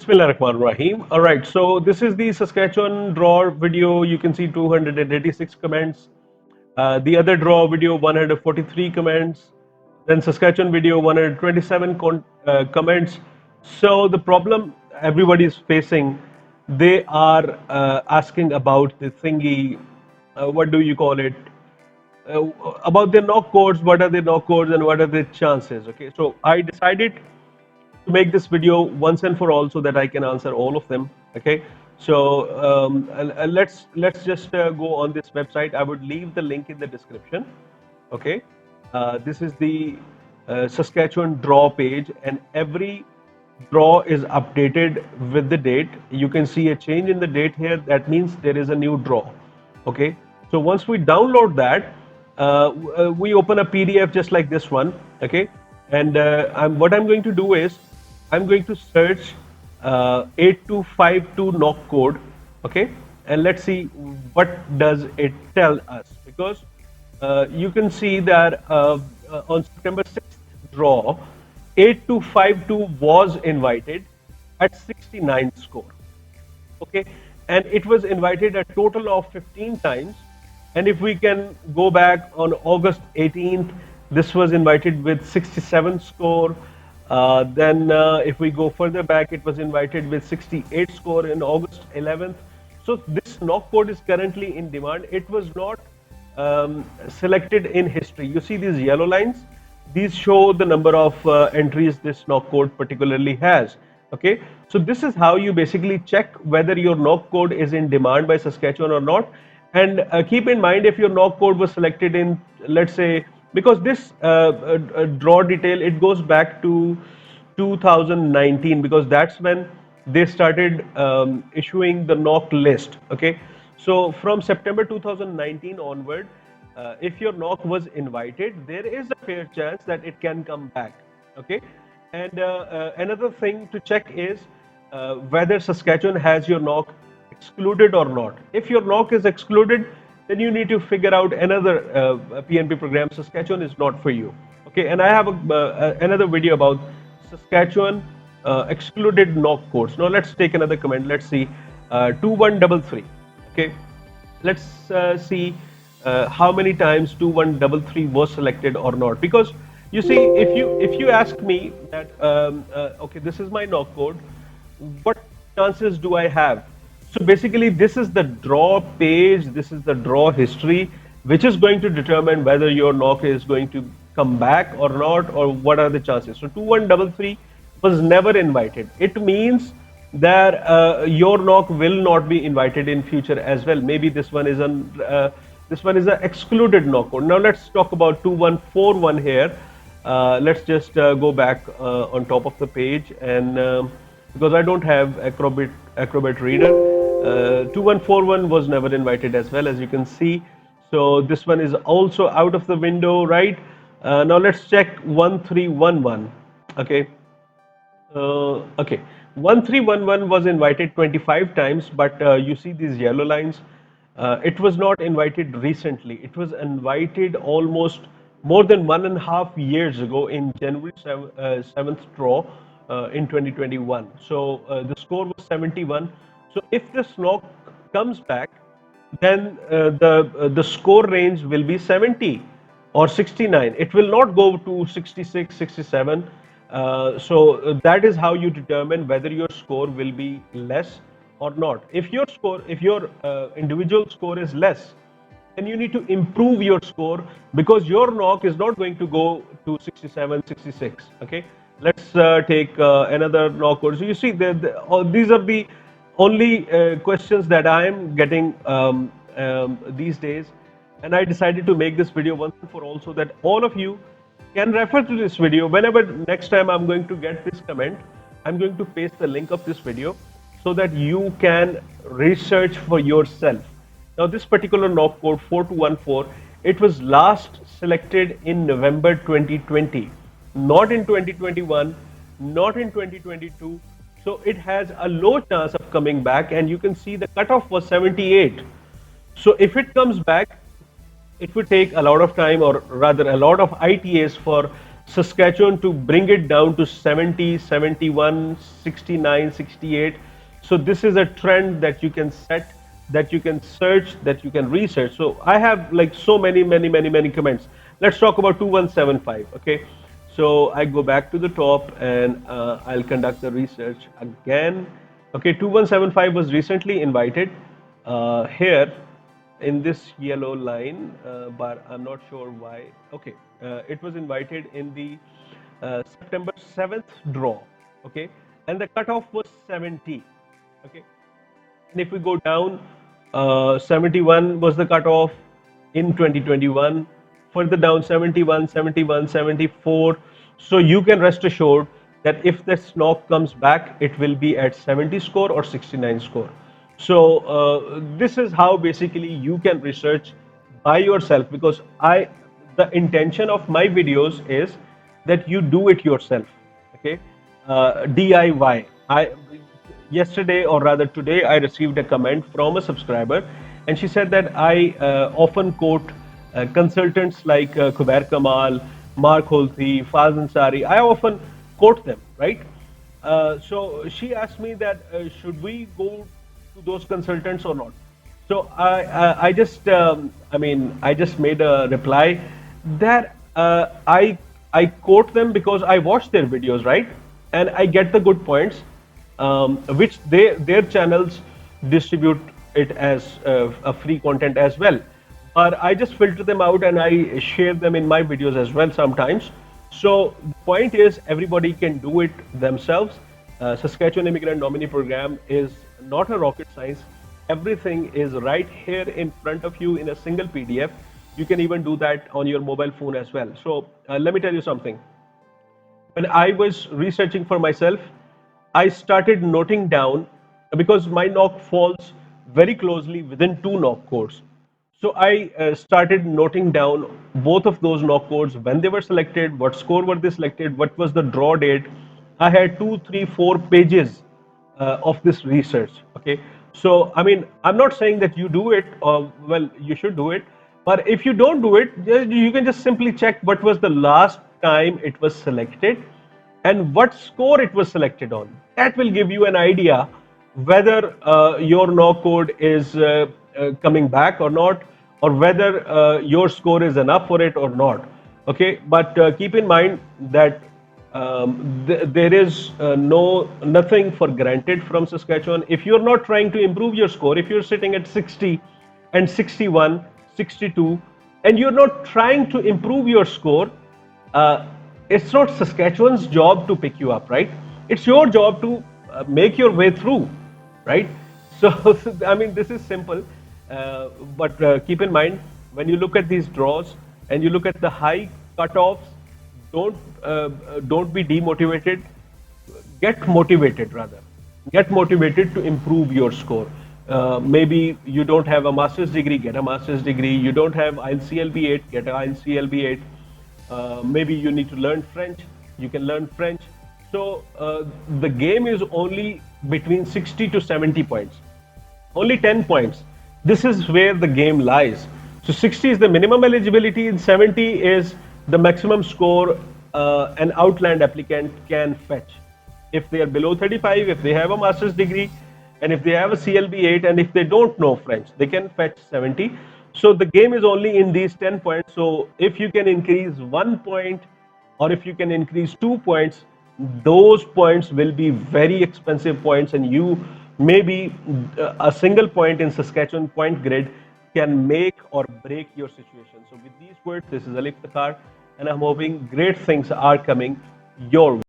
Bismillahirrahmanirrahim. All right, so this is the Saskatchewan draw video. You can see 286 comments. The other draw video, 143 comments. Then Saskatchewan video, 127 comments. So the problem everybody is facing, they are asking about the thingy, what do you call it? uh, about the knock codes, what are the knock codes and what are the chances. Okay, so I decided to make this video once and for all so that I can answer all of them. Okay, so let's just go on this website. I would leave the link in the description. Okay, this is the Saskatchewan draw page, and every draw is updated with the date. You can see a change in the date here. That means there is a new draw. Okay, so once we download that, we open a PDF just like this one. Okay, and what I'm going to do is I'm going to search 8252 knock code. Okay, and let's see what does it tell us, because you can see that on September 6th draw, 8252 was invited at 69 score. Okay, and it was invited a total of 15 times. And if we can go back on August 18th, this was invited with 67 score. Then if we go further back, it was invited with 68 score in August 11th. So this knock code is currently in demand. It was not selected in history. You see these yellow lines? These show the number of entries this knock code particularly has. Okay, so this is how you basically check whether your knock code is in demand by Saskatchewan or not. And keep in mind, if your knock code was selected in, let's say, because this draw detail, it goes back to 2019, because that's when they started issuing the knock list. Okay, so from September 2019 onward, if your knock was invited, there is a fair chance that it can come back. Okay, and another thing to check is whether Saskatchewan has your knock excluded or not. If your knock is excluded, then you need to figure out another PNP program. Saskatchewan is not for you. Okay, and I have another video about Saskatchewan excluded knock codes. Now let's take another comment. Let's see 2133. Okay, let's see how many times 2133 was selected or not. Because you see, if you ask me that okay, this is my knock code, what chances do I have? So basically, this is the draw page, this is the draw history, which is going to determine whether your knock is going to come back or not, or what are the chances. So 2133 was never invited. It means that your knock will not be invited in future as well. Maybe this one is an excluded knock code. Now let's talk about 2141 here. Let's just go back on top of the page, and because I don't have Acrobat Reader, 2141 was never invited as well, as you can see. So this one is also out of the window, right? Now let's check 1311. Okay. Okay, 1311 was invited 25 times, but you see these yellow lines. It was not invited recently. It was invited almost more than 1.5 years ago in January 7th draw in 2021. So the score was 71. So if this knock comes back, then the score range will be 70 or 69. It will not go to 66, 67. So that is how you determine whether your score will be less or not. If your individual score is less, then you need to improve your score, because your knock is not going to go to 67, 66. Okay, let's take another knock code. So you see, these are the only questions that I am getting these days, and I decided to make this video once and for all so that all of you can refer to this video. Whenever next time I'm going to get this comment, I'm going to paste the link of this video so that you can research for yourself. Now this particular knock code 4214, it was last selected in November 2020, not in 2021, not in 2022. So it has a low chance of coming back, and you can see the cutoff was 78. So if it comes back, it would take a lot of time, or rather a lot of ITAs, for Saskatchewan to bring it down to 70, 71, 69, 68. So this is a trend that you can set, that you can search, that you can research. So I have like so many comments. Let's talk about 2175. Okay. So I go back to the top and I'll conduct the research again. Okay, 2175 was recently invited here in this yellow line, but I'm not sure why. Okay, it was invited in the September 7th draw. Okay, and the cutoff was 70. Okay, and if we go down, 71 was the cutoff in 2021. Further down, 71, 71, 74. So you can rest assured that if the SNOC comes back, it will be at 70 score or 69 score. So this is how basically you can research by yourself, because the intention of my videos is that you do it yourself. Okay, DIY. Yesterday, or rather today, I received a comment from a subscriber, and she said that I often quote consultants like Kubair Kamal, Mark Holthy, Faz Ansari. I often quote them, right? So she asked me that should we go to those consultants or not? So I just I just made a reply that I quote them because I watch their videos, right, and I get the good points, which their channels distribute it as a free content as well. But I just filter them out and I share them in my videos as well sometimes. So the point is, everybody can do it themselves. Saskatchewan Immigrant Nominee Program is not a rocket science. Everything is right here in front of you in a single PDF. You can even do that on your mobile phone as well. So let me tell you something. When I was researching for myself, I started noting down, because my knock falls very closely within two knock codes. So I started noting down both of those knock codes, when they were selected, what score were they selected, what was the draw date. I had 2, 3, 4 pages of this research. Okay, so I'm not saying that you do it, or well, you should do it, but if you don't do it, you can just simply check what was the last time it was selected and what score it was selected on. That will give you an idea whether your no code is coming back or not, or whether your score is enough for it or not. Okay, but keep in mind that there is nothing for granted from Saskatchewan. If you're not trying to improve your score, if you're sitting at 60 and 61, 62, and you're not trying to improve your score, uh, it's not Saskatchewan's job to pick you up, right? It's your job to make your way through, right? So, this is simple, but keep in mind, when you look at these draws and you look at the high cutoffs, don't be demotivated. Get motivated, rather. Get motivated to improve your score. Maybe you don't have a master's degree, get a master's degree. You don't have ILCLB 8, get an ILCLB 8. Maybe you need to learn French, you can learn French. So the game is only between 60 to 70 points, only 10 points. This is where the game lies. So 60 is the minimum eligibility, and 70 is the maximum score an outland applicant can fetch. If they are below 35, if they have a master's degree, and if they have a CLB 8, and if they don't know French, they can fetch 70. So the game is only in these 10 points. So if you can increase 1 point, or if you can increase 2 points, those points will be very expensive points, and you maybe a single point in Saskatchewan point grid can make or break your situation. So with these words, this is Iftikhar, and I'm hoping great things are coming your way.